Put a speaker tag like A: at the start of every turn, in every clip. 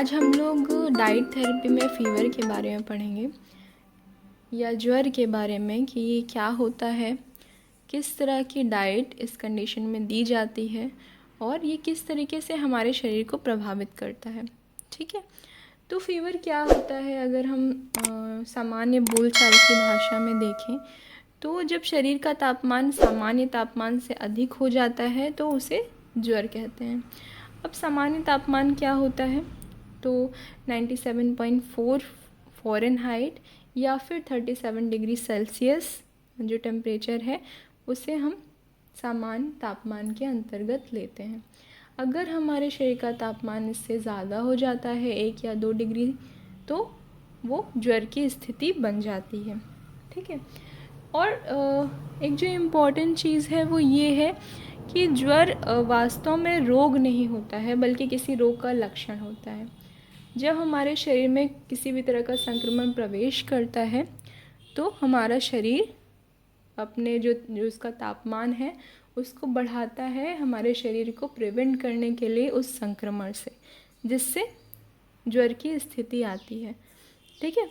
A: आज हम लोग डाइट थेरेपी में फ़ीवर के बारे में पढ़ेंगे या ज्वर के बारे में कि ये क्या होता है, किस तरह की डाइट इस कंडीशन में दी जाती है और ये किस तरीके से हमारे शरीर को प्रभावित करता है। ठीक है, तो फ़ीवर क्या होता है अगर हम सामान्य बोलचाल की भाषा में देखें तो जब शरीर का तापमान सामान्य तापमान से अधिक हो जाता है तो उसे ज्वर कहते हैं। अब सामान्य तापमान क्या होता है, तो 97.4 फ़ारेनहाइट या फिर 37 डिग्री सेल्सियस जो टेम्परेचर है उसे हम सामान्य तापमान के अंतर्गत लेते हैं। अगर हमारे शरीर का तापमान इससे ज़्यादा हो जाता है 1 या 2 डिग्री तो वो ज्वर की स्थिति बन जाती है। ठीक है, और एक जो इम्पॉर्टेंट चीज़ है वो ये है कि ज्वर वास्तव में रोग नहीं होता है बल्कि किसी रोग का लक्षण होता है। जब हमारे शरीर में किसी भी तरह का संक्रमण प्रवेश करता है तो हमारा शरीर अपने जो उसका तापमान है उसको बढ़ाता है हमारे शरीर को प्रिवेंट करने के लिए उस संक्रमण से, जिससे ज्वर की स्थिति आती है। ठीक है,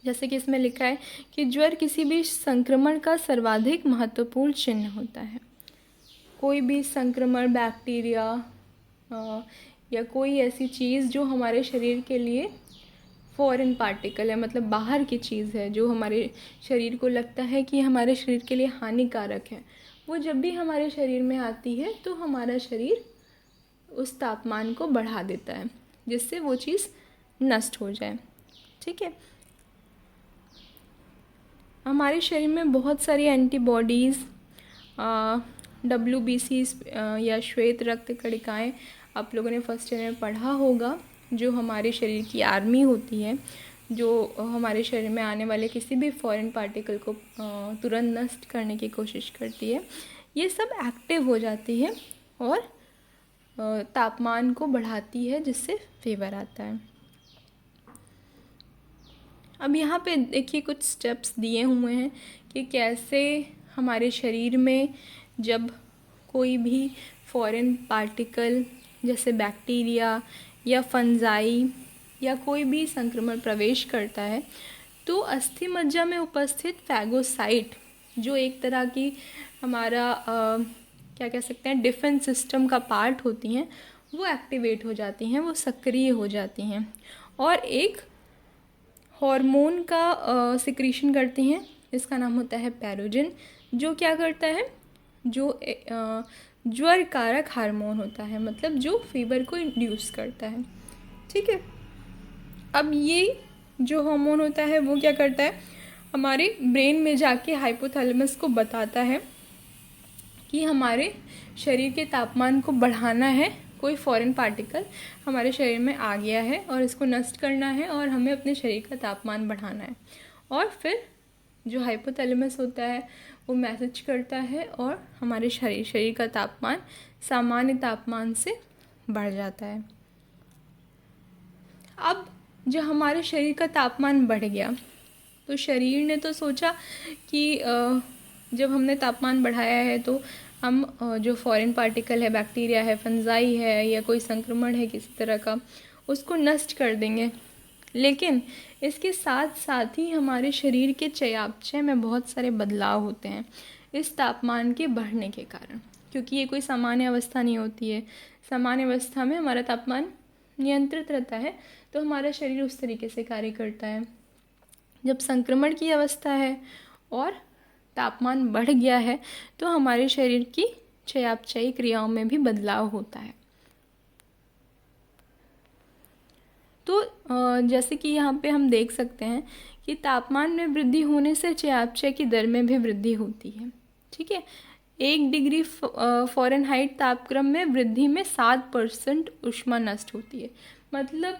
A: जैसे कि इसमें लिखा है कि ज्वर किसी भी संक्रमण का सर्वाधिक महत्वपूर्ण चिन्ह होता है। कोई भी संक्रमण, बैक्टीरिया या कोई ऐसी चीज़ जो हमारे शरीर के लिए फॉरेन पार्टिकल है, मतलब बाहर की चीज़ है जो हमारे शरीर को लगता है कि हमारे शरीर के लिए हानिकारक है, वो जब भी हमारे शरीर में आती है तो हमारा शरीर उस तापमान को बढ़ा देता है जिससे वो चीज़ नष्ट हो जाए। ठीक है, हमारे शरीर में बहुत सारी एंटीबॉडीज़, WBC या श्वेत रक्त कणिकाएँ आप लोगों ने फर्स्ट ईयर में पढ़ा होगा, जो हमारे शरीर की आर्मी होती है, जो हमारे शरीर में आने वाले किसी भी फॉरेन पार्टिकल को तुरंत नष्ट करने की कोशिश करती है। ये सब एक्टिव हो जाती है और तापमान को बढ़ाती है जिससे फीवर आता है। अब यहाँ पे देखिए कुछ स्टेप्स दिए हुए हैं कि कैसे हमारे शरीर में जब कोई भी फॉरेन पार्टिकल जैसे बैक्टीरिया या फंजाई या कोई भी संक्रमण प्रवेश करता है तो अस्थि मज्जा में उपस्थित फैगोसाइट, जो एक तरह की हमारा क्या कह सकते हैं डिफेंस सिस्टम का पार्ट होती हैं, वो एक्टिवेट हो जाती हैं, वो सक्रिय हो जाती हैं और एक हार्मोन का सिक्रीशन करती हैं। इसका नाम होता है पैरोजिन, जो क्या करता है, जो ज्वर कारक हार्मोन होता है, मतलब जो फीवर को इंड्यूस करता है। ठीक है, अब ये जो हार्मोन होता है वो क्या करता है, हमारे ब्रेन में जाके हाइपोथैलेमस को बताता है कि हमारे शरीर के तापमान को बढ़ाना है, कोई फॉरेन पार्टिकल हमारे शरीर में आ गया है और इसको नष्ट करना है और हमें अपने शरीर का तापमान बढ़ाना है। और फिर जो हाइपोथैलेमस होता है वो मैसेज करता है और हमारे शरीर का तापमान सामान्य तापमान से बढ़ जाता है। अब जब हमारे शरीर का तापमान बढ़ गया तो शरीर ने तो सोचा कि जब हमने तापमान बढ़ाया है तो हम जो फॉरेन पार्टिकल है, बैक्टीरिया है, फंजाई है या कोई संक्रमण है किसी तरह का, उसको नष्ट कर देंगे। लेकिन इसके साथ साथ ही हमारे शरीर के चयापचय में बहुत सारे बदलाव होते हैं इस तापमान के बढ़ने के कारण, क्योंकि ये कोई सामान्य अवस्था नहीं होती है। सामान्य अवस्था में हमारा तापमान नियंत्रित रहता है तो हमारा शरीर उस तरीके से कार्य करता है। जब संक्रमण की अवस्था है और तापमान बढ़ गया है तो हमारे शरीर की चयापचयी क्रियाओं में भी बदलाव होता है। तो जैसे कि यहाँ पे हम देख सकते हैं कि तापमान में वृद्धि होने से चयापचय की दर में भी वृद्धि होती है। ठीक है, 1 डिग्री फ़ारेनहाइट तापक्रम में वृद्धि में 7% ऊष्मा नष्ट होती है, मतलब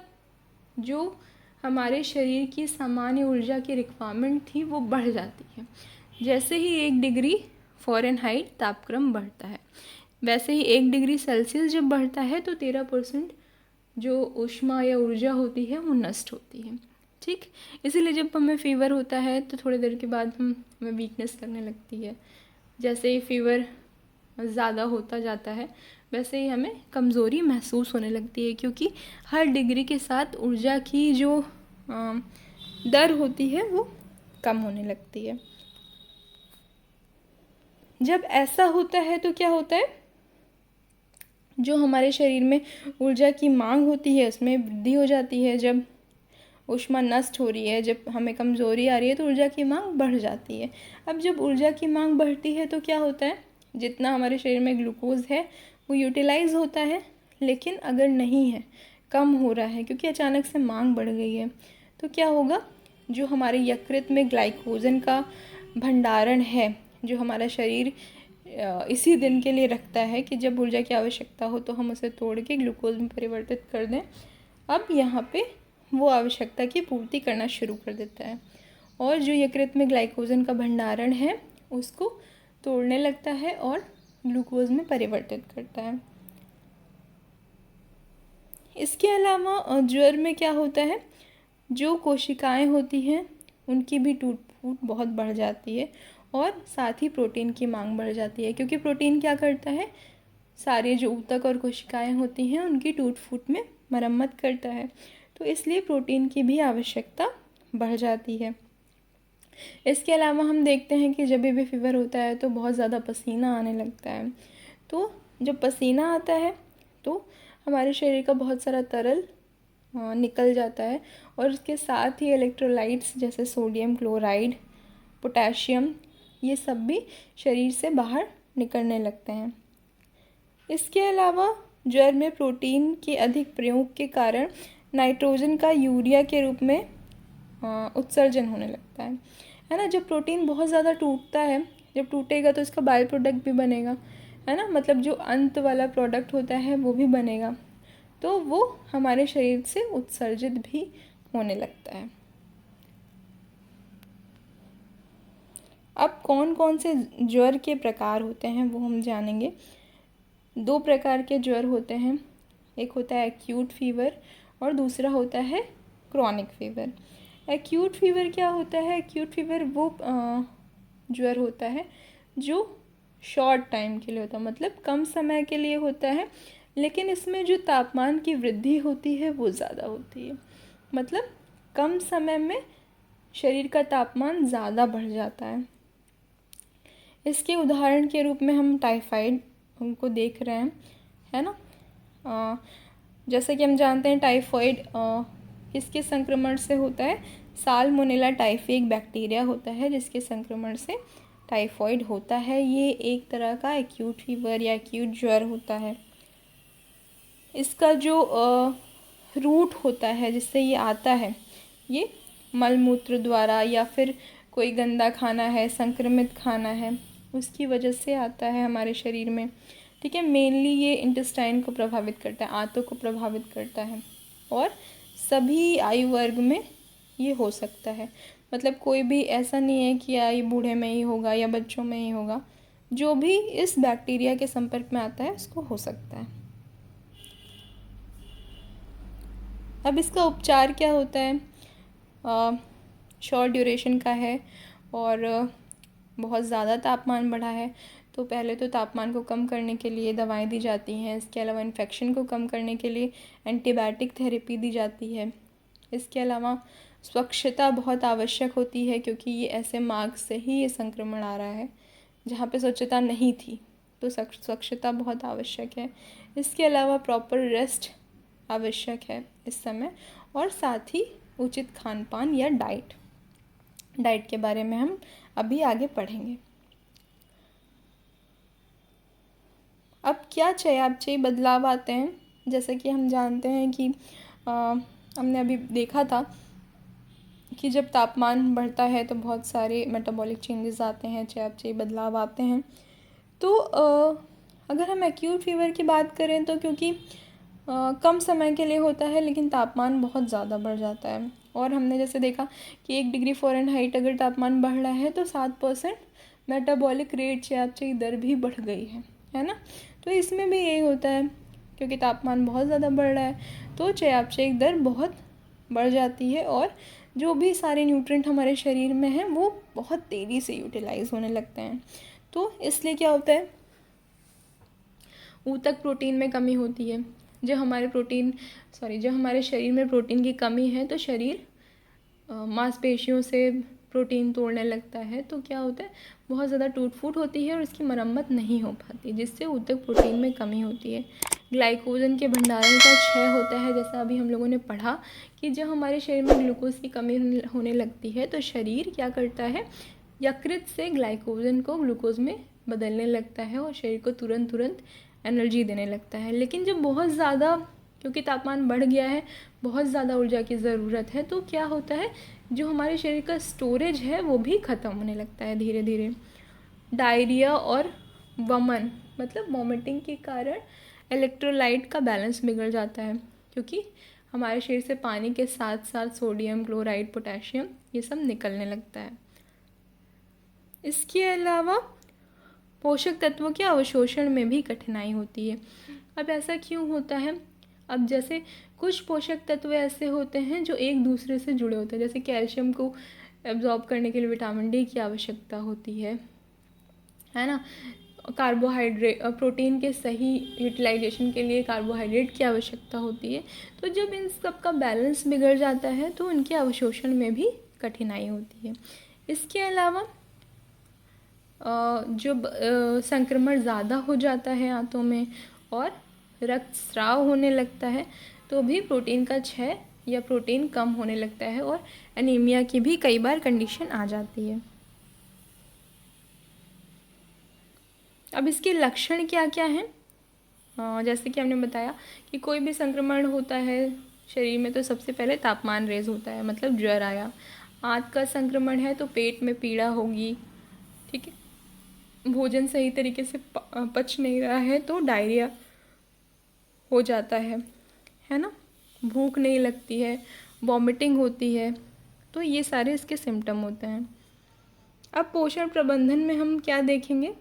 A: जो हमारे शरीर की सामान्य ऊर्जा की रिक्वायरमेंट थी वो बढ़ जाती है। जैसे ही 1 डिग्री फ़ारेनहाइट तापक्रम बढ़ता है वैसे ही 1 डिग्री सेल्सियस जब बढ़ता है तो 13% जो ऊष्मा या ऊर्जा होती है वो नष्ट होती है। ठीक, इसीलिए जब हमें फ़ीवर होता है तो थोड़ी देर के बाद हमें वीकनेस लगने लगती है। जैसे ही फीवर ज़्यादा होता जाता है वैसे ही हमें कमज़ोरी महसूस होने लगती है, क्योंकि हर डिग्री के साथ ऊर्जा की जो दर होती है वो कम होने लगती है। जब ऐसा होता है तो क्या होता है, जो हमारे शरीर में ऊर्जा की मांग होती है उसमें वृद्धि हो जाती है। जब ऊष्मा नष्ट हो रही है, जब हमें कमज़ोरी आ रही है, तो ऊर्जा की मांग बढ़ जाती है। अब जब ऊर्जा की मांग बढ़ती है तो क्या होता है, जितना हमारे शरीर में ग्लूकोज है वो यूटिलाइज होता है, लेकिन अगर नहीं है, कम हो रहा है क्योंकि अचानक से मांग बढ़ गई है, तो क्या होगा, जो हमारे यकृत में ग्लाइकोजन का भंडारण है, जो हमारा शरीर इसी दिन के लिए रखता है कि जब ऊर्जा की आवश्यकता हो तो हम उसे तोड़ के ग्लूकोज में परिवर्तित कर दें, अब यहाँ पे वो आवश्यकता की पूर्ति करना शुरू कर देता है और जो यकृत में ग्लाइकोजन का भंडारण है उसको तोड़ने लगता है और ग्लूकोज में परिवर्तित करता है। इसके अलावा ज्वर में क्या होता है, जो कोशिकाएं होती हैं उनकी भी टूट फूट बहुत बढ़ जाती है और साथ ही प्रोटीन की मांग बढ़ जाती है, क्योंकि प्रोटीन क्या करता है, सारे जो ऊतक और कोशिकाएं होती हैं उनकी टूट फूट में मरम्मत करता है, तो इसलिए प्रोटीन की भी आवश्यकता बढ़ जाती है। इसके अलावा हम देखते हैं कि जब भी फीवर होता है तो बहुत ज़्यादा पसीना आने लगता है, तो जब पसीना आता है तो हमारे शरीर का बहुत सारा तरल निकल जाता है और उसके साथ ही इलेक्ट्रोलाइट्स जैसे सोडियम क्लोराइड, पोटेशियम, ये सब भी शरीर से बाहर निकलने लगते हैं। इसके अलावा ज्वर में प्रोटीन के अधिक प्रयोग के कारण नाइट्रोजन का यूरिया के रूप में उत्सर्जन होने लगता है ना। जब प्रोटीन बहुत ज़्यादा टूटता है, जब टूटेगा तो इसका बाय प्रोडक्ट भी बनेगा, है ना, मतलब जो अंत वाला प्रोडक्ट होता है वो भी बनेगा, तो वो हमारे शरीर से उत्सर्जित भी होने लगता है। अब कौन कौन से ज्वर के प्रकार होते हैं वो हम जानेंगे। 2 प्रकार के ज्वर होते हैं, एक होता है एक्यूट फीवर और दूसरा होता है क्रॉनिक फीवर। एक्यूट फीवर क्या होता है, एक्यूट फीवर वो ज्वर होता है जो शॉर्ट टाइम के लिए होता है, मतलब कम समय के लिए होता है, लेकिन इसमें जो तापमान की वृद्धि होती है वो ज़्यादा होती है, मतलब कम समय में शरीर का तापमान ज़्यादा बढ़ जाता है। इसके उदाहरण के रूप में हम टाइफाइड को देख रहे हैं, है ना। जैसे कि हम जानते हैं टाइफाइड किसके संक्रमण से होता है, साल्मोनेला टाइफी एक बैक्टीरिया होता है जिसके संक्रमण से टाइफाइड होता है। ये एक तरह का एक्यूट फीवर या एक्यूट ज्वर होता है। इसका जो रूट होता है जिससे ये आता है, ये मलमूत्र द्वारा या फिर कोई गंदा खाना है, संक्रमित खाना है, उसकी वजह से आता है हमारे शरीर में, ठीक है। मेनली ये इंटेस्टाइन को प्रभावित करता है, आंतों को प्रभावित करता है और सभी आयु वर्ग में ये हो सकता है, मतलब कोई भी ऐसा नहीं है कि या ये बूढ़े में ही होगा या बच्चों में ही होगा, जो भी इस बैक्टीरिया के संपर्क में आता है उसको हो सकता है। अब इसका उपचार क्या होता है, शॉर्ट ड्यूरेशन का है और बहुत ज़्यादा तापमान बढ़ा है तो पहले तो तापमान को कम करने के लिए दवाएं दी जाती हैं। इसके अलावा इन्फेक्शन को कम करने के लिए एंटीबायोटिक थेरेपी दी जाती है। इसके अलावा स्वच्छता बहुत आवश्यक होती है, क्योंकि ये ऐसे मार्ग से ही ये संक्रमण आ रहा है जहाँ पे स्वच्छता नहीं थी, तो स्वच्छता बहुत आवश्यक है। इसके अलावा प्रॉपर रेस्ट आवश्यक है इस समय, और साथ ही उचित खान पान या डाइट के बारे में हम अभी आगे पढ़ेंगे। अब क्या चयापचयी बदलाव आते हैं, जैसे कि हम जानते हैं कि हमने अभी देखा था कि जब तापमान बढ़ता है तो बहुत सारे मेटाबॉलिक चेंजेस आते हैं, चयापचयी बदलाव आते हैं। तो अगर हम एक्यूट फीवर की बात करें तो क्योंकि कम समय के लिए होता है लेकिन तापमान बहुत ज़्यादा बढ़ जाता है, और हमने जैसे देखा कि 1 डिग्री फ़ारेनहाइट अगर तापमान बढ़ रहा है तो 7% मेटाबॉलिक रेट, चयापचयी दर भी बढ़ गई है ना। तो इसमें भी यही होता है, क्योंकि तापमान बहुत ज़्यादा बढ़ रहा है तो चयापचयी दर बहुत बढ़ जाती है और जो भी सारे न्यूट्रिएंट हमारे शरीर में हैं वो बहुत तेज़ी से यूटिलाइज होने लगते हैं। तो इसलिए क्या होता है, ऊतक प्रोटीन में कमी होती है। जब हमारे शरीर में प्रोटीन की कमी है तो शरीर मांसपेशियों से प्रोटीन तोड़ने लगता है, तो क्या होता है, बहुत ज़्यादा टूट फूट होती है और इसकी मरम्मत नहीं हो पाती, जिससे ऊतक प्रोटीन में कमी होती है। ग्लाइकोजन के भंडारण का क्षय होता है, जैसा अभी हम लोगों ने पढ़ा कि जब हमारे शरीर में ग्लूकोज की कमी होने लगती है तो शरीर क्या करता है, यकृत से ग्लाइकोजन को ग्लूकोज में बदलने लगता है और शरीर को तुरंत एनर्जी देने लगता है। लेकिन जब बहुत ज़्यादा, क्योंकि तापमान बढ़ गया है, बहुत ज़्यादा ऊर्जा की ज़रूरत है, तो क्या होता है, जो हमारे शरीर का स्टोरेज है वो भी ख़त्म होने लगता है धीरे धीरे। डायरिया और वमन मतलब वॉमिटिंग के कारण इलेक्ट्रोलाइट का बैलेंस बिगड़ जाता है, क्योंकि हमारे शरीर से पानी के साथ साथ सोडियम, क्लोराइड, पोटेशियम ये सब निकलने लगता है। इसके अलावा पोषक तत्वों के अवशोषण में भी कठिनाई होती है। अब ऐसा क्यों होता है? अब जैसे कुछ पोषक तत्व ऐसे होते हैं जो एक दूसरे से जुड़े होते हैं, जैसे कैल्शियम को एब्जॉर्ब करने के लिए विटामिन डी की आवश्यकता होती है ना। कार्बोहाइड्रेट, प्रोटीन के सही यूटिलाइजेशन के लिए कार्बोहाइड्रेट की आवश्यकता होती है। तो जब इन सब का बैलेंस बिगड़ जाता है तो उनके अवशोषण में भी कठिनाई होती है। इसके अलावा जब संक्रमण ज़्यादा हो जाता है आंतों में और रक्तस्राव होने लगता है तो भी प्रोटीन का क्षय या प्रोटीन कम होने लगता है और एनीमिया की भी कई बार कंडीशन आ जाती है। अब इसके लक्षण क्या क्या हैं? जैसे कि हमने बताया कि कोई भी संक्रमण होता है शरीर में तो सबसे पहले तापमान रेज होता है, मतलब ज्वर आया। आंत का संक्रमण है तो पेट में पीड़ा होगी, ठीक है। भोजन सही तरीके से पच नहीं रहा है तो डायरिया हो जाता है ना। भूख नहीं लगती है, वॉमिटिंग होती है, तो ये सारे इसके सिम्टम होते हैं। अब पोषण प्रबंधन में हम क्या देखेंगे?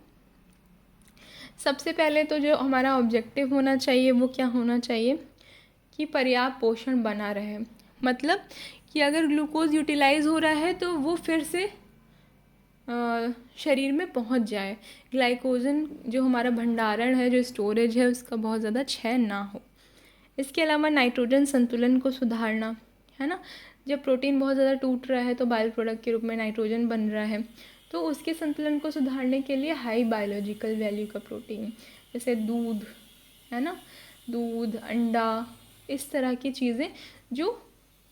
A: सबसे पहले तो जो हमारा ऑब्जेक्टिव होना चाहिए वो क्या होना चाहिए कि पर्याप्त पोषण बना रहे, मतलब कि अगर ग्लूकोज यूटिलाइज हो रहा है तो वो फिर से शरीर में पहुंच जाए, ग्लाइकोजन जो हमारा भंडारण है, जो स्टोरेज है, उसका बहुत ज़्यादा क्षय ना हो। इसके अलावा नाइट्रोजन संतुलन को सुधारना, है ना। जब प्रोटीन बहुत ज़्यादा टूट रहा है तो बायो प्रोडक्ट के रूप में नाइट्रोजन बन रहा है, तो उसके संतुलन को सुधारने के लिए हाई बायोलॉजिकल वैल्यू का प्रोटीन, जैसे दूध, है ना, दूध, अंडा, इस तरह की चीज़ें जो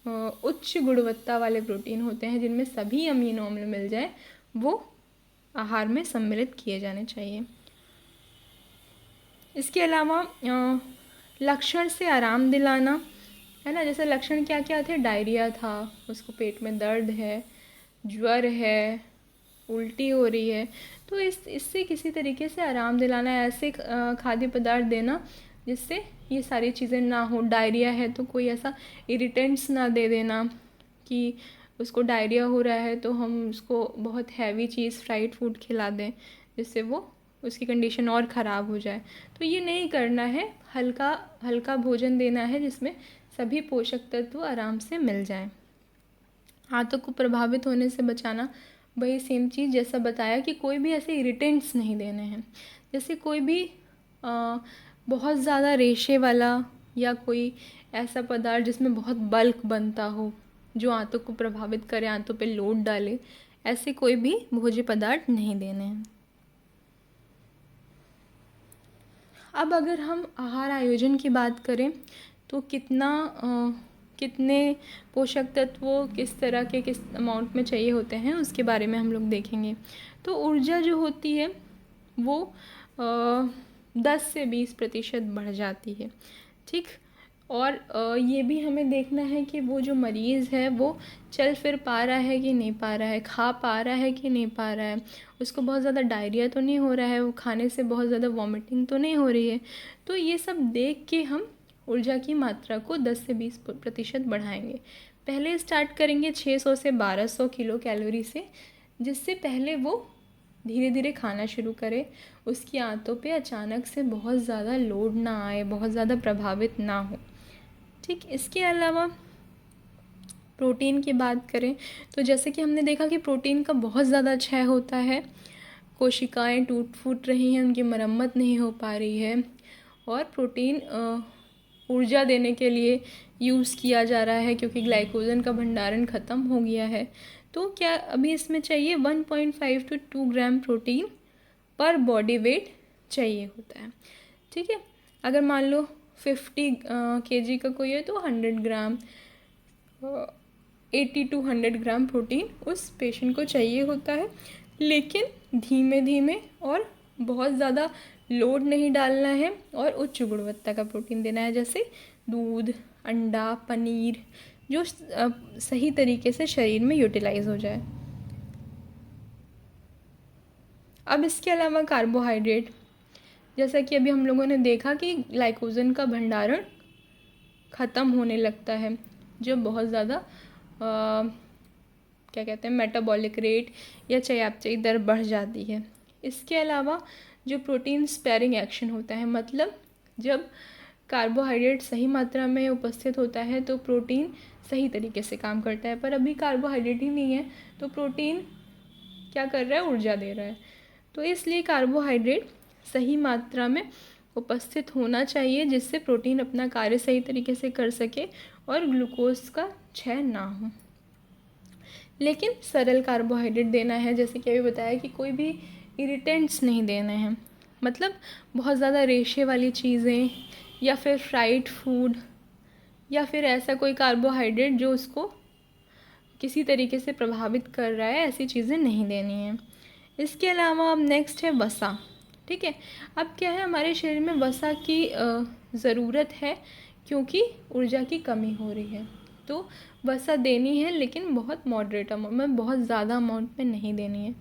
A: उच्च गुणवत्ता वाले प्रोटीन होते हैं, जिनमें सभी अमीनो अम्ल मिल जाए, वो आहार में सम्मिलित किए जाने चाहिए। इसके अलावा लक्षण से आराम दिलाना, है ना। जैसे लक्षण क्या क्या थे? डायरिया था, उसको पेट में दर्द है, ज्वर है, उल्टी हो रही है, तो इससे किसी तरीके से आराम दिलाना, ऐसे खाद्य पदार्थ देना जिससे ये सारी चीज़ें ना हो। डायरिया है तो कोई ऐसा इरिटेंट्स ना दे देना कि उसको डायरिया हो रहा है तो हम उसको बहुत हैवी चीज़, फ्राइड फूड खिला दें जिससे वो उसकी कंडीशन और ख़राब हो जाए। तो ये नहीं करना है, हल्का भोजन देना है जिसमें सभी पोषक तत्व आराम से मिल जाएं। हाथों को प्रभावित होने से बचाना, वही सेम चीज़ जैसा बताया कि कोई भी ऐसे इरिटेंट्स नहीं देने हैं। जैसे कोई भी बहुत ज़्यादा रेशे वाला या कोई ऐसा पदार्थ जिसमें बहुत बल्क बनता हो, जो आंतों को प्रभावित करे, आंतों पे लोड डाले, ऐसे कोई भी भोज्य पदार्थ नहीं देने हैं। अब अगर हम आहार आयोजन की बात करें तो कितने पोषक तत्वों किस तरह के किस अमाउंट में चाहिए होते हैं उसके बारे में हम लोग देखेंगे। तो ऊर्जा जो होती है वो 10 से 20% बढ़ जाती है, ठीक। और ये भी हमें देखना है कि वो जो मरीज़ है वो चल फिर पा रहा है कि नहीं पा रहा है, खा पा रहा है कि नहीं पा रहा है, उसको बहुत ज़्यादा डायरिया तो नहीं हो रहा है, वो खाने से बहुत ज़्यादा वॉमिटिंग तो नहीं हो रही है। तो ये सब देख के हम ऊर्जा की मात्रा को 10 से 20% बढ़ाएंगे। पहले स्टार्ट करेंगे 600 से 1200 किलो कैलोरी से, जिससे पहले वो धीरे धीरे खाना शुरू करे, उसकी आंतों पे अचानक से बहुत ज़्यादा लोड ना आए, बहुत ज़्यादा प्रभावित ना हो, ठीक। इसके अलावा प्रोटीन की बात करें तो जैसे कि हमने देखा कि प्रोटीन का बहुत ज़्यादा क्षय होता है, कोशिकाएं टूट फूट रही हैं, उनकी मरम्मत नहीं हो पा रही है, और प्रोटीन ऊर्जा देने के लिए यूज़ किया जा रहा है क्योंकि ग्लाइकोजन का भंडारण ख़त्म हो गया है। तो क्या अभी इसमें चाहिए 1.5 to 2 ग्राम प्रोटीन पर बॉडी वेट चाहिए होता है। ठीक है, अगर मान लो 50 kg का कोई है तो 100 ग्राम 80 to 100 ग्राम प्रोटीन उस पेशेंट को चाहिए होता है। लेकिन धीमे धीमे और बहुत ज़्यादा लोड नहीं डालना है और उच्च गुणवत्ता का प्रोटीन देना है, जैसे दूध, अंडा, पनीर, जो सही तरीके से शरीर में यूटिलाइज हो जाए। अब इसके अलावा कार्बोहाइड्रेट, जैसा कि अभी हम लोगों ने देखा कि ग्लाइकोजन का भंडारण ख़त्म होने लगता है जब बहुत ज़्यादा क्या कहते हैं मेटाबॉलिक रेट या चयापचयी दर बढ़ जाती है। इसके अलावा जो प्रोटीन स्पेयरिंग एक्शन होता है, मतलब जब कार्बोहाइड्रेट सही मात्रा में उपस्थित होता है तो प्रोटीन सही तरीके से काम करता है। पर अभी कार्बोहाइड्रेट ही नहीं है तो प्रोटीन क्या कर रहा है, ऊर्जा दे रहा है। तो इसलिए कार्बोहाइड्रेट सही मात्रा में उपस्थित होना चाहिए जिससे प्रोटीन अपना कार्य सही तरीके से कर सके और ग्लूकोज का क्षय ना हो। लेकिन सरल कार्बोहाइड्रेट देना है, जैसे कि अभी बताया कि कोई भी इरिटेंट्स नहीं देने हैं, मतलब बहुत ज़्यादा रेशे वाली चीज़ें या फिर फ्राइड फूड या फिर ऐसा कोई कार्बोहाइड्रेट जो उसको किसी तरीके से प्रभावित कर रहा है, ऐसी चीज़ें नहीं देनी है। इसके अलावा अब नेक्स्ट है वसा। ठीक है, अब क्या है, हमारे शरीर में वसा की ज़रूरत है क्योंकि ऊर्जा की कमी हो रही है। तो वसा देनी है लेकिन बहुत मॉडरेट अमाउंट में, बहुत ज़्यादा अमाउंट में नहीं देनी है,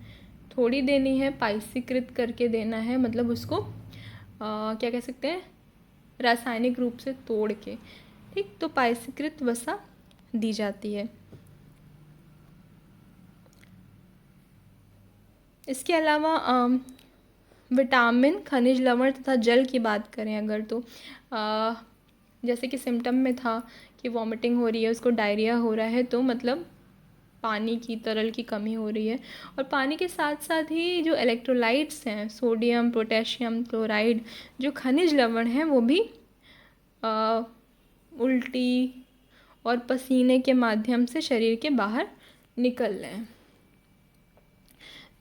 A: थोड़ी देनी है, पाइसीकृत करके देना है, मतलब उसको क्या कह सकते हैं, रासायनिक रूप से तोड़ के। ठीक, तो पाइसीकृत वसा दी जाती है। इसके अलावा विटामिन, खनिज लवण तथा जल की बात करें अगर तो जैसे कि सिम्टम में था कि वॉमिटिंग हो रही है, उसको डायरिया हो रहा है, तो मतलब पानी की, तरल की कमी हो रही है। और पानी के साथ साथ ही जो इलेक्ट्रोलाइट्स हैं, सोडियम, पोटेशियम, क्लोराइड, जो खनिज लवण हैं, वो भी उल्टी और पसीने के माध्यम से शरीर के बाहर निकल रहे हैं।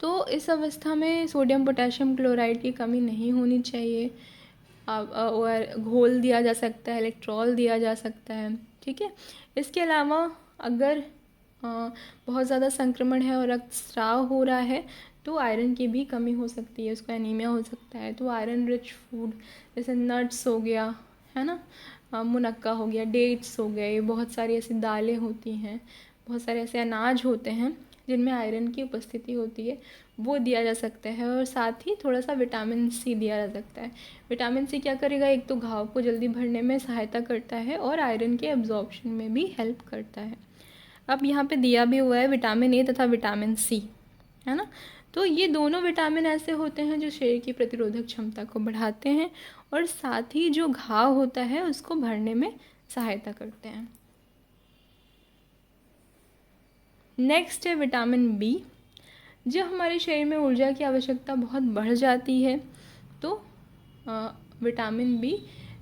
A: तो इस अवस्था में सोडियम, पोटेशियम, क्लोराइड की कमी नहीं होनी चाहिए। और घोल दिया जा सकता है, इलेक्ट्रॉल दिया जा सकता है। ठीक है, इसके अलावा अगर बहुत ज़्यादा संक्रमण है और रक्तस्राव हो रहा है तो आयरन की भी कमी हो सकती है, उसको एनीमिया हो सकता है। तो आयरन रिच फूड जैसे नट्स हो गया, है ना, मुनक्का हो गया, डेट्स हो गए, बहुत सारी ऐसी दालें होती हैं, बहुत सारे ऐसे अनाज होते हैं जिनमें आयरन की उपस्थिति होती है, वो दिया जा सकता है। और साथ ही थोड़ा सा विटामिन सी दिया जा सकता है। विटामिन सी क्या करेगा, एक तो घाव को जल्दी भरने में सहायता करता है और आयरन के एब्जॉर्प्शन में भी हेल्प करता है। अब यहाँ पे दिया भी हुआ है विटामिन ए तथा विटामिन सी, है ना। तो ये दोनों विटामिन ऐसे होते हैं जो शरीर की प्रतिरोधक क्षमता को बढ़ाते हैं और साथ ही जो घाव होता है उसको भरने में सहायता करते हैं। नेक्स्ट है विटामिन बी। जब हमारे शरीर में ऊर्जा की आवश्यकता बहुत बढ़ जाती है तो विटामिन बी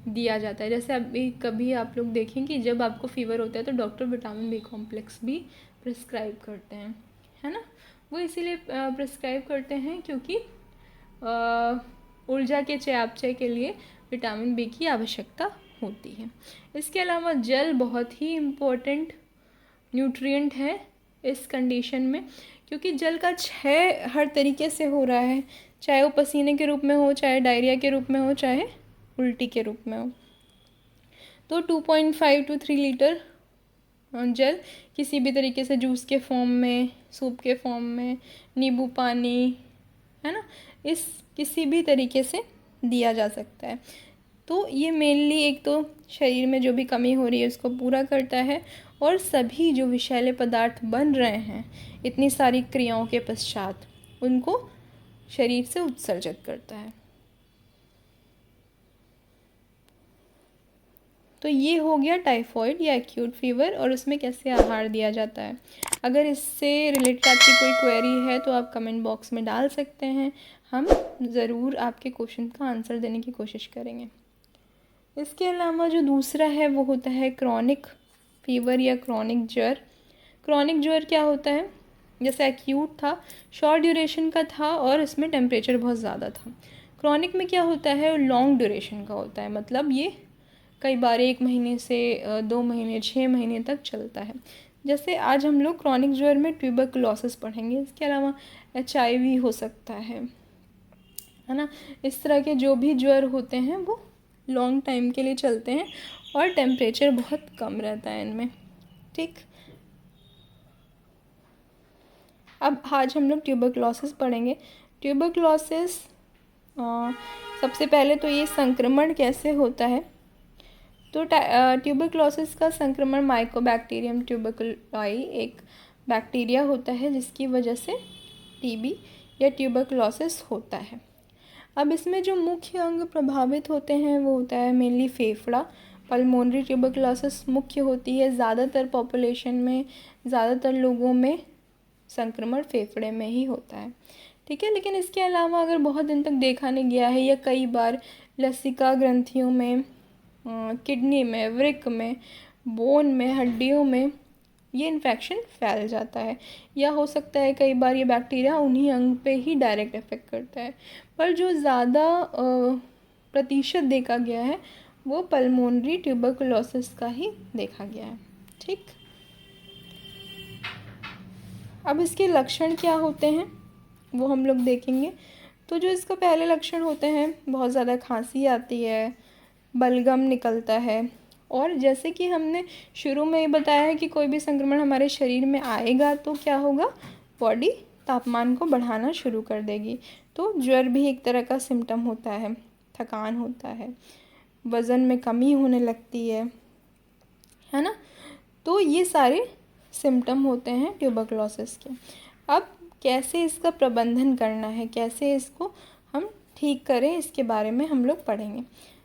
A: दिया जाता है। जैसे अभी कभी आप लोग देखें कि जब आपको फीवर होता है तो डॉक्टर विटामिन बी कॉम्प्लेक्स भी प्रिस्क्राइब करते हैं, है ना। वो इसीलिए प्रिस्क्राइब करते हैं क्योंकि ऊर्जा के चयापचय के लिए विटामिन बी की आवश्यकता होती है। इसके अलावा जल बहुत ही इम्पोर्टेंट न्यूट्रिएंट है इस कंडीशन में, क्योंकि जल का क्षय हर तरीके से हो रहा है, चाहे वो पसीने के रूप में हो, चाहे डायरिया के रूप में हो, चाहे उल्टी के रूप में हो। तो 2.5 to 3 लीटर जल किसी भी तरीके से जूस के फॉर्म में, सूप के फॉर्म में, नींबू पानी, है ना, इस किसी भी तरीके से दिया जा सकता है। तो ये मेनली एक तो शरीर में जो भी कमी हो रही है उसको पूरा करता है और सभी जो विषैले पदार्थ बन रहे हैं इतनी सारी क्रियाओं के पश्चात उनको शरीर से उत्सर्जित करता है। तो ये हो गया टाइफॉइड या एक्यूट फीवर और उसमें कैसे आहार दिया जाता है। अगर इससे रिलेटेड आपकी कोई क्वेरी है तो आप कमेंट बॉक्स में डाल सकते हैं, हम ज़रूर आपके क्वेश्चन का आंसर देने की कोशिश करेंगे। इसके अलावा जो दूसरा है वो होता है क्रॉनिक फीवर या क्रॉनिक ज्वर। क्रॉनिक ज्वर क्या होता है, जैसे एक्यूट था, शॉर्ट ड्यूरेशन का था और इसमें टेम्परेचर बहुत ज़्यादा था। क्रॉनिक में क्या होता है, लॉन्ग ड्यूरेशन का होता है, मतलब ये कई बार 1 महीने से 2 महीने 6 महीने तक चलता है। जैसे आज हम लोग क्रॉनिक ज्वर में ट्यूबरकुलोसिस पढ़ेंगे। इसके अलावा HIV हो सकता है ना। इस तरह के जो भी ज्वर होते हैं वो लॉन्ग टाइम के लिए चलते हैं और टेम्परेचर बहुत कम रहता है इनमें। ठीक, अब आज हम लोग ट्यूबरकुलोसिस पढ़ेंगे। ट्यूबरकुलोसिस सबसे पहले तो ये संक्रमण कैसे होता है, तो ट्यूबरकुलोसिस का संक्रमण माइकोबैक्टीरियम ट्यूबरकुलोई एक बैक्टीरिया होता है जिसकी वजह से TB या ट्यूबरकुलोसिस होता है। अब इसमें जो मुख्य अंग प्रभावित होते हैं वो होता है मेनली फेफड़ा। पल्मोनरी ट्यूबरकुलोसिस मुख्य होती है, ज़्यादातर पॉपुलेशन में, ज़्यादातर लोगों में संक्रमण फेफड़े में ही होता है। ठीक है, लेकिन इसके अलावा अगर बहुत दिन तक देखा नहीं गया है या कई बार लसिका ग्रंथियों में, किडनी में, वृक्क में, बोन में, हड्डियों में ये इन्फेक्शन फैल जाता है, या हो सकता है कई बार ये बैक्टीरिया उन्हीं अंग पे ही डायरेक्ट इफेक्ट करता है। पर जो ज़्यादा प्रतिशत देखा गया है वो पल्मोनरी ट्यूबरकुलोसिस का ही देखा गया है। ठीक, अब इसके लक्षण क्या होते हैं वो हम लोग देखेंगे। तो जो इसका पहले लक्षण होते हैं, बहुत ज़्यादा खांसी आती है, बलगम निकलता है, और जैसे कि हमने शुरू में ये बताया है कि कोई भी संक्रमण हमारे शरीर में आएगा तो क्या होगा, बॉडी तापमान को बढ़ाना शुरू कर देगी। तो ज्वर भी एक तरह का सिम्टम होता है, थकान होता है, वज़न में कमी होने लगती है ना। तो ये सारे सिम्टम होते हैं ट्यूबरकुलोसिस के। अब कैसे इसका प्रबंधन करना है, कैसे इसको हम ठीक करें, इसके बारे में हम लोग पढ़ेंगे।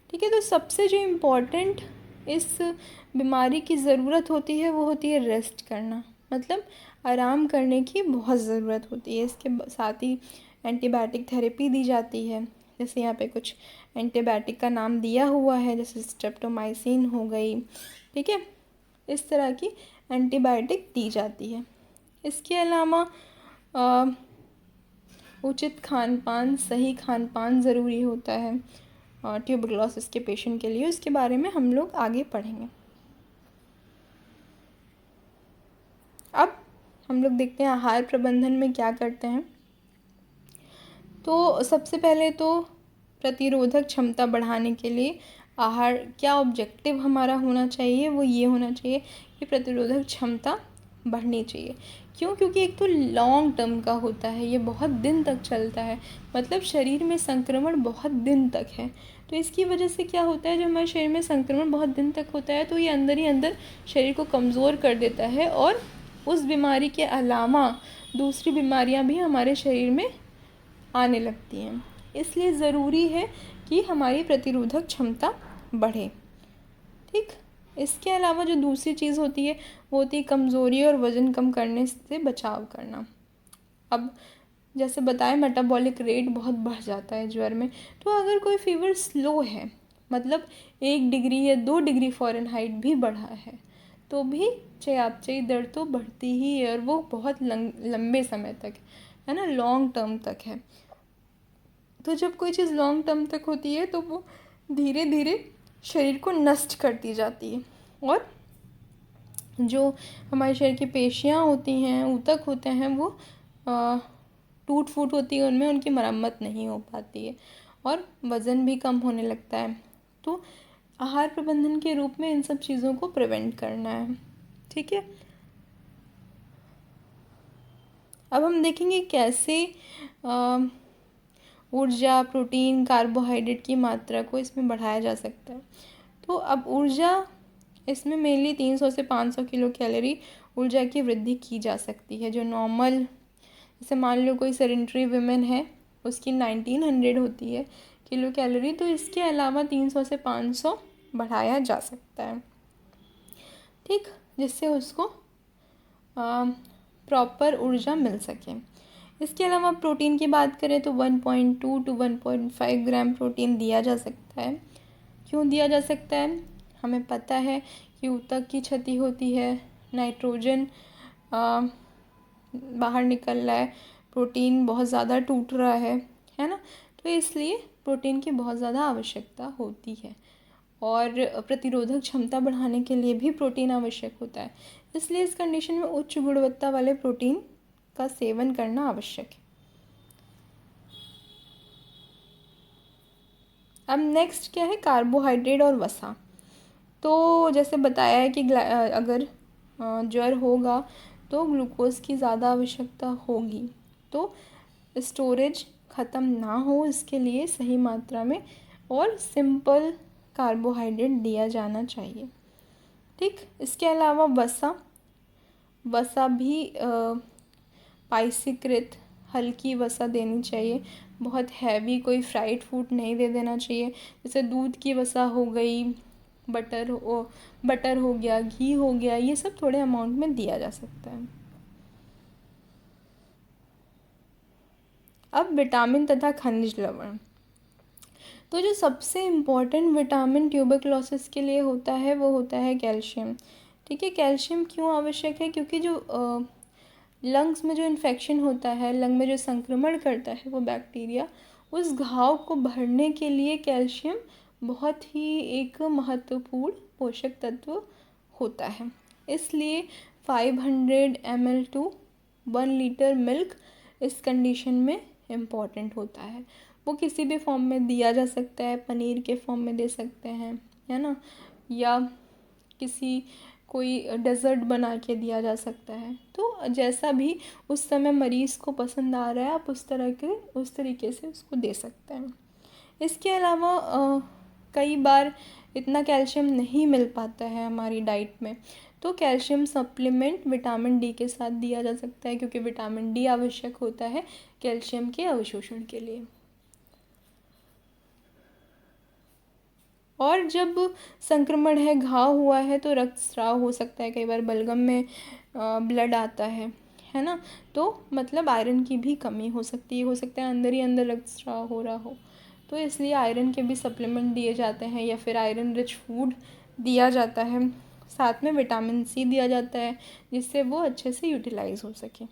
A: ठीक है, तो सबसे जो इम्पोर्टेंट इस बीमारी की ज़रूरत होती है वो होती है रेस्ट करना, मतलब आराम करने की बहुत ज़रूरत होती है। इसके साथ ही एंटीबायोटिक थेरेपी दी जाती है, जैसे यहाँ पे कुछ एंटीबायोटिक का नाम दिया हुआ है, जैसे स्ट्रेप्टोमाइसिन हो गई। ठीक है, इस तरह की एंटीबायोटिक दी जाती है। इसके अलावा उचित खान पान, सही खान पान ज़रूरी होता है ट्यूबरकुलोसिस के पेशेंट के लिए। उसके बारे में हम लोग आगे पढ़ेंगे। अब हम लोग देखते हैं आहार प्रबंधन में क्या करते हैं। तो सबसे पहले तो प्रतिरोधक क्षमता बढ़ाने के लिए आहार, क्या ऑब्जेक्टिव हमारा होना चाहिए, वो ये होना चाहिए कि प्रतिरोधक क्षमता बढ़नी चाहिए। क्यों, क्योंकि एक तो लॉन्ग टर्म का होता है, ये बहुत दिन तक चलता है, मतलब शरीर में संक्रमण बहुत दिन तक है। तो इसकी वजह से क्या होता है, जब हमारे शरीर में संक्रमण बहुत दिन तक होता है तो ये अंदर ही अंदर शरीर को कमज़ोर कर देता है, और उस बीमारी के अलावा दूसरी बीमारियां भी हमारे शरीर में आने लगती हैं। इसलिए ज़रूरी है कि हमारी प्रतिरोधक क्षमता बढ़े। ठीक, इसके अलावा जो दूसरी चीज़ होती है वो होती है कमज़ोरी और वज़न कम करने से बचाव करना। अब जैसे बताएं, मेटाबॉलिक रेट बहुत बढ़ जाता है ज्वर में। तो अगर कोई फीवर स्लो है, मतलब 1 डिग्री या 2 डिग्री फ़ारेनहाइट भी बढ़ा है, तो भी चयापचयी दर तो बढ़ती ही है, और वो बहुत लंबे समय तक है ना, लॉन्ग टर्म तक है। तो जब कोई चीज़ लॉन्ग टर्म तक होती है तो वो धीरे धीरे शरीर को नष्ट करती जाती है, और जो हमारे शरीर की पेशियाँ होती हैं, ऊतक होते हैं, वो टूट फूट होती है उनमें, उनकी मरम्मत नहीं हो पाती है, और वज़न भी कम होने लगता है। तो आहार प्रबंधन के रूप में इन सब चीज़ों को प्रिवेंट करना है। ठीक है, अब हम देखेंगे कैसे ऊर्जा, प्रोटीन, कार्बोहाइड्रेट की मात्रा को इसमें बढ़ाया जा सकता है। तो अब ऊर्जा, इसमें मेनली 300 से 500 किलो कैलोरी ऊर्जा की वृद्धि की जा सकती है। जो नॉर्मल, जैसे मान लो कोई सेडेंटरी वुमेन है, उसकी 1900 होती है किलो कैलोरी, तो इसके अलावा 300 से 500 बढ़ाया जा सकता है। ठीक, जिससे उसको प्रॉपर ऊर्जा मिल सके। इसके अलावा प्रोटीन की बात करें तो 1.2 to 1.5 ग्राम प्रोटीन दिया जा सकता है, क्यों दिया जा सकता है? हमें पता है कि ऊतक की क्षति होती है, नाइट्रोजन बाहर निकल रहा है, प्रोटीन बहुत ज़्यादा टूट रहा है ना। तो इसलिए प्रोटीन की बहुत ज़्यादा आवश्यकता होती है और प्रतिरोधक क्षमता बढ़ाने के लिए भी प्रोटीन आवश्यक होता है। इसलिए इस कंडीशन में उच्च गुणवत्ता वाले प्रोटीन का सेवन करना आवश्यक है। अब नेक्स्ट क्या है? कार्बोहाइड्रेट और वसा। तो जैसे बताया है कि अगर ज्वर होगा तो ग्लूकोज की ज़्यादा आवश्यकता होगी, तो स्टोरेज ख़त्म ना हो इसके लिए सही मात्रा में और सिंपल कार्बोहाइड्रेट दिया जाना चाहिए। ठीक, इसके अलावा वसा भी पाइसीकृत हल्की वसा देनी चाहिए, बहुत हैवी कोई फ्राइड फूड नहीं दे देना चाहिए। जैसे दूध की वसा हो गई, बटर हो गया, घी हो गया, ये सब थोड़े अमाउंट में दिया जा सकता है। अब विटामिन तथा खनिज लवण। तो जो सबसे इम्पॉर्टेंट विटामिन ट्यूबरक्लोसिस के लिए होता है वो होता है कैल्शियम। ठीक है, कैल्शियम क्यों आवश्यक है? क्योंकि जो लंग्स में जो इन्फेक्शन होता है, लंग में जो संक्रमण करता है वो बैक्टीरिया, उस घाव को भरने के लिए कैल्शियम बहुत ही एक महत्वपूर्ण पोषक तत्व होता है। इसलिए 500 ml टू 1 लीटर मिल्क इस कंडीशन में इम्पॉर्टेंट होता है। वो किसी भी फॉर्म में दिया जा सकता है, पनीर के फॉर्म में दे सकते हैं, है ना, या कोई डेज़र्ट बना के दिया जा सकता है। तो जैसा भी उस समय मरीज़ को पसंद आ रहा है आप उस तरीके से उसको दे सकते हैं। इसके अलावा कई बार इतना कैल्शियम नहीं मिल पाता है हमारी डाइट में, तो कैल्शियम सप्लीमेंट विटामिन डी के साथ दिया जा सकता है, क्योंकि विटामिन डी आवश्यक होता है कैल्शियम के अवशोषण के लिए। और जब संक्रमण है, घाव हुआ है, तो रक्तस्राव हो सकता है, कई बार बलगम में ब्लड आता है ना, तो मतलब आयरन की भी कमी हो सकती है, अंदर ही अंदर रक्तस्राव हो रहा हो, तो इसलिए आयरन के भी सप्लीमेंट दिए जाते हैं या फिर आयरन रिच फूड दिया जाता है। साथ में विटामिन सी दिया जाता है जिससे वो अच्छे से यूटिलाइज हो सके।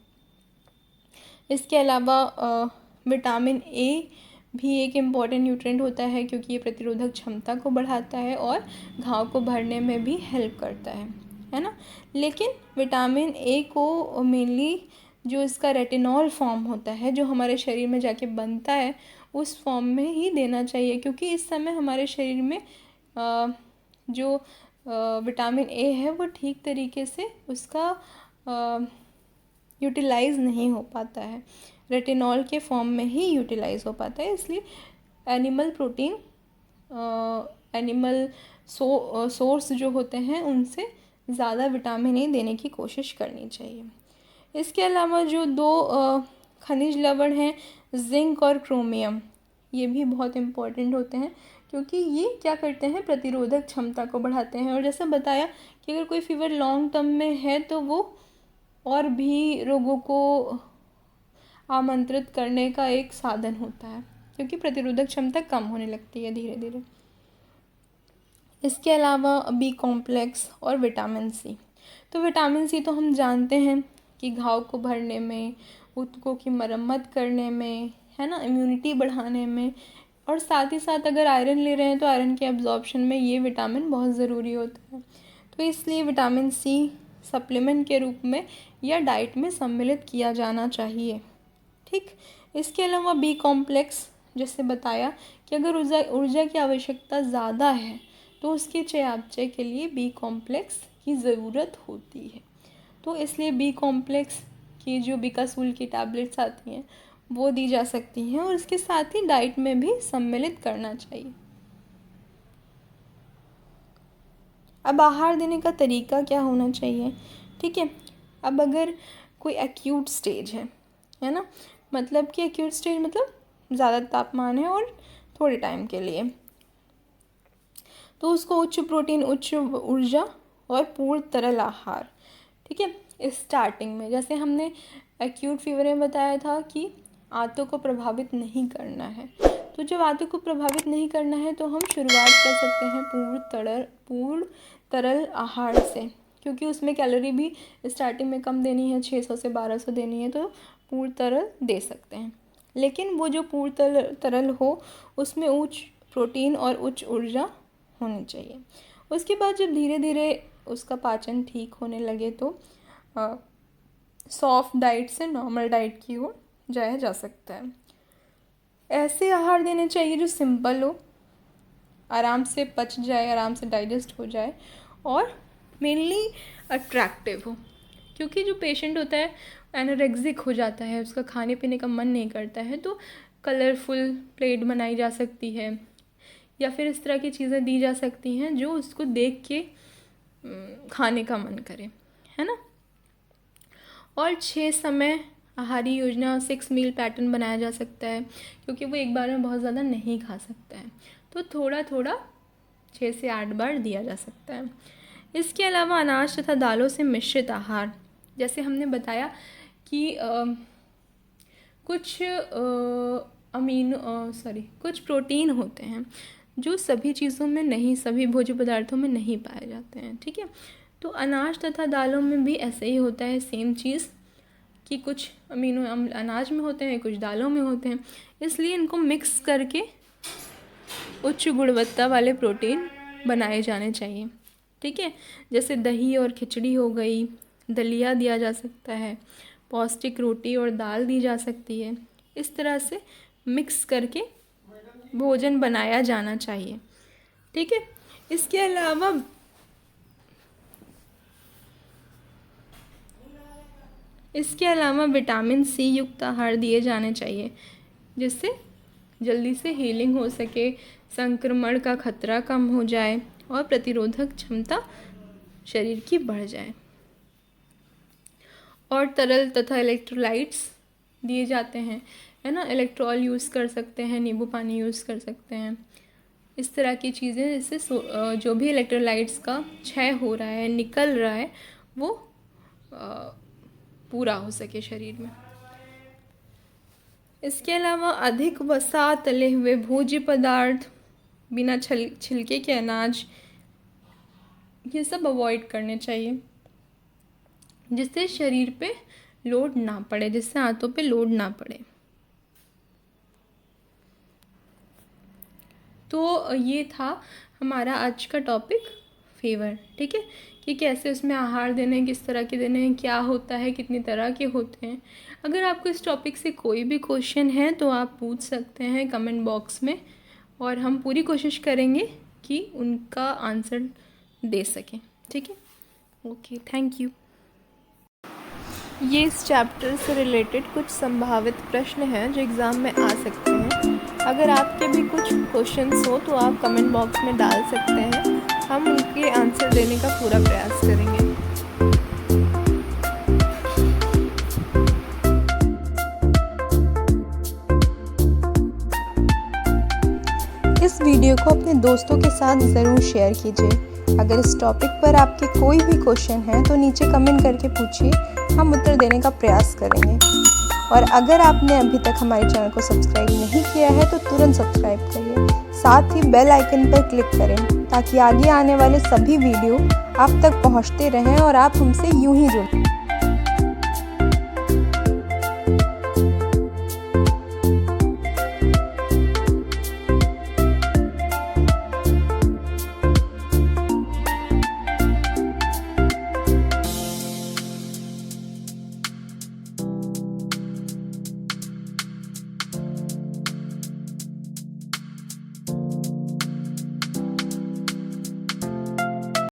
A: इसके अलावा विटामिन ए भी एक इम्पॉर्टेंट न्यूट्रिएंट होता है, क्योंकि ये प्रतिरोधक क्षमता को बढ़ाता है और घाव को भरने में भी हेल्प करता है ना। लेकिन विटामिन ए को मेनली जो इसका रेटिनॉल फॉर्म होता है, जो हमारे शरीर में जाके बनता है, उस फॉर्म में ही देना चाहिए, क्योंकि इस समय हमारे शरीर में जो विटामिन ए है वो ठीक तरीके से उसका यूटिलाइज़ नहीं हो पाता है, रेटिनॉल के फॉर्म में ही यूटिलाइज़ हो पाता है। इसलिए एनिमल प्रोटीन, एनिमल सोर्स जो होते हैं उनसे ज़्यादा विटामिन ए देने की कोशिश करनी चाहिए। इसके अलावा जो 2 खनिज लवण हैं, जिंक और क्रोमियम, ये भी बहुत इम्पॉर्टेंट होते हैं, क्योंकि ये क्या करते हैं, प्रतिरोधक क्षमता को बढ़ाते हैं। और जैसा बताया कि अगर कोई फीवर लॉन्ग टर्म में है तो वो और भी रोगों को आमंत्रित करने का एक साधन होता है, क्योंकि प्रतिरोधक क्षमता कम होने लगती है धीरे धीरे। इसके अलावा बी कॉम्प्लेक्स और विटामिन सी। तो विटामिन सी तो हम जानते हैं कि घाव को भरने में, ऊतकों की मरम्मत करने में, है ना, इम्यूनिटी बढ़ाने में, और साथ ही साथ अगर आयरन ले रहे हैं तो आयरन के एब्जॉर्प्शन में ये विटामिन बहुत ज़रूरी होता है। तो इसलिए विटामिन सी सप्लीमेंट के रूप में या डाइट में सम्मिलित किया जाना चाहिए। ठीक, इसके अलावा बी कॉम्प्लेक्स, जैसे बताया कि अगर ऊर्जा की आवश्यकता ज़्यादा है तो उसके चयापचय के लिए बी कॉम्प्लेक्स की ज़रूरत होती है। तो इसलिए बी कॉम्प्लेक्स की जो बिकासूल की टैबलेट्स आती हैं वो दी जा सकती हैं, और इसके साथ ही डाइट में भी सम्मिलित करना चाहिए। अब आहार देने का तरीका क्या होना चाहिए? ठीक है, अब अगर कोई एक्यूट स्टेज है ना, मतलब कि एक्यूट स्टेज मतलब ज़्यादा तापमान है और थोड़े टाइम के लिए, तो उसको उच्च प्रोटीन, उच्च ऊर्जा और पूर्ण तरल आहार, ठीक है, स्टार्टिंग में, जैसे हमने एक्यूट फीवर में बताया था कि आंतों को प्रभावित नहीं करना है, तो जब आंतों को प्रभावित नहीं करना है तो हम शुरुआत कर सकते हैं पूर्ण तरल आहार से, क्योंकि उसमें कैलोरी भी स्टार्टिंग में कम देनी है, 600 से 1200 देनी है, तो पूर्ण तरल दे सकते हैं। लेकिन वो जो पूर्ण तरल हो उसमें उच्च प्रोटीन और उच्च ऊर्जा होनी चाहिए। उसके बाद जब धीरे धीरे उसका पाचन ठीक होने लगे तो सॉफ्ट डाइट से नॉर्मल डाइट की ओर जाया जा सकता है। ऐसे आहार देने चाहिए जो सिंपल हो, आराम से पच जाए, आराम से डाइजेस्ट हो जाए और मेनली अट्रैक्टिव हो, क्योंकि जो पेशेंट होता है एनोरेक्सिक हो जाता है, उसका खाने पीने का मन नहीं करता है, तो कलरफुल प्लेट बनाई जा सकती है या फिर इस तरह की चीज़ें दी जा सकती हैं जो उसको देख के खाने का मन करे, है ना। और 6 समय आहारी योजना, 6 मील पैटर्न बनाया जा सकता है, क्योंकि वो एक बार में बहुत ज़्यादा नहीं खा सकता है, तो थोड़ा थोड़ा 6 से 8 बार दिया जा सकता है। इसके अलावा अनाज तथा दालों से मिश्रित आहार, जैसे हमने बताया कि कुछ प्रोटीन होते हैं जो सभी चीज़ों में नहीं, सभी भोज्य पदार्थों में नहीं पाए जाते हैं, ठीक है। तो अनाज तथा दालों में भी ऐसे ही होता है, सेम चीज़, कि कुछ अमीनो अम्ल अनाज में होते हैं, कुछ दालों में होते हैं, इसलिए इनको मिक्स करके उच्च गुणवत्ता वाले प्रोटीन बनाए जाने चाहिए, ठीक है। जैसे दही और खिचड़ी हो गई, दलिया दिया जा सकता है, पौष्टिक रोटी और दाल दी जा सकती है। इस तरह से मिक्स करके भोजन बनाया जाना चाहिए, ठीक है। इसके अलावा विटामिन सी युक्त आहार दिए जाने चाहिए, जिससे जल्दी से हीलिंग हो सके, संक्रमण का खतरा कम हो जाए और प्रतिरोधक क्षमता शरीर की बढ़ जाए। और तरल तथा इलेक्ट्रोलाइट्स दिए जाते हैं, है ना। इलेक्ट्रॉल यूज़ कर सकते हैं, नींबू पानी यूज़ कर सकते हैं, इस तरह की चीज़ें, जिससे जो भी इलेक्ट्रोलाइट्स का क्षय हो रहा है, निकल रहा है, वो पूरा हो सके शरीर में। इसके अलावा अधिक वसा, तले हुए भोज्य पदार्थ, बिना छिलके के अनाज, ये सब अवॉइड करने चाहिए, जिससे शरीर पे लोड ना पड़े, जिससे आंतों पे लोड ना पड़े। तो ये था हमारा आज का टॉपिक, फीवर, ठीक है, कि कैसे उसमें आहार देने हैं, किस तरह के देने हैं, क्या होता है, कितनी तरह के होते हैं। अगर आपको इस टॉपिक से कोई भी क्वेश्चन है तो आप पूछ सकते हैं कमेंट बॉक्स में, और हम पूरी कोशिश करेंगे कि उनका आंसर दे सकें, ठीक है। Okay, thank you. ये इस चैप्टर से रिलेटेड कुछ संभावित प्रश्न हैं जो एग्ज़ाम में आ सकते हैं। अगर आपके भी कुछ क्वेश्चंस हो तो आप कमेंट बॉक्स में डाल सकते हैं, हम उनके आंसर देने का पूरा प्रयास करेंगे। इस वीडियो को अपने दोस्तों के साथ ज़रूर शेयर कीजिए। अगर इस टॉपिक पर आपके कोई भी क्वेश्चन है तो नीचे कमेंट करके पूछिए, हम उत्तर देने का प्रयास करेंगे। और अगर आपने अभी तक हमारे चैनल को सब्सक्राइब नहीं किया है तो तुरंत सब्सक्राइब करिए, साथ ही बेल आइकन पर क्लिक करें ताकि आगे आने वाले सभी वीडियो आप तक पहुंचते रहें और आप हमसे यूं ही जुड़ें।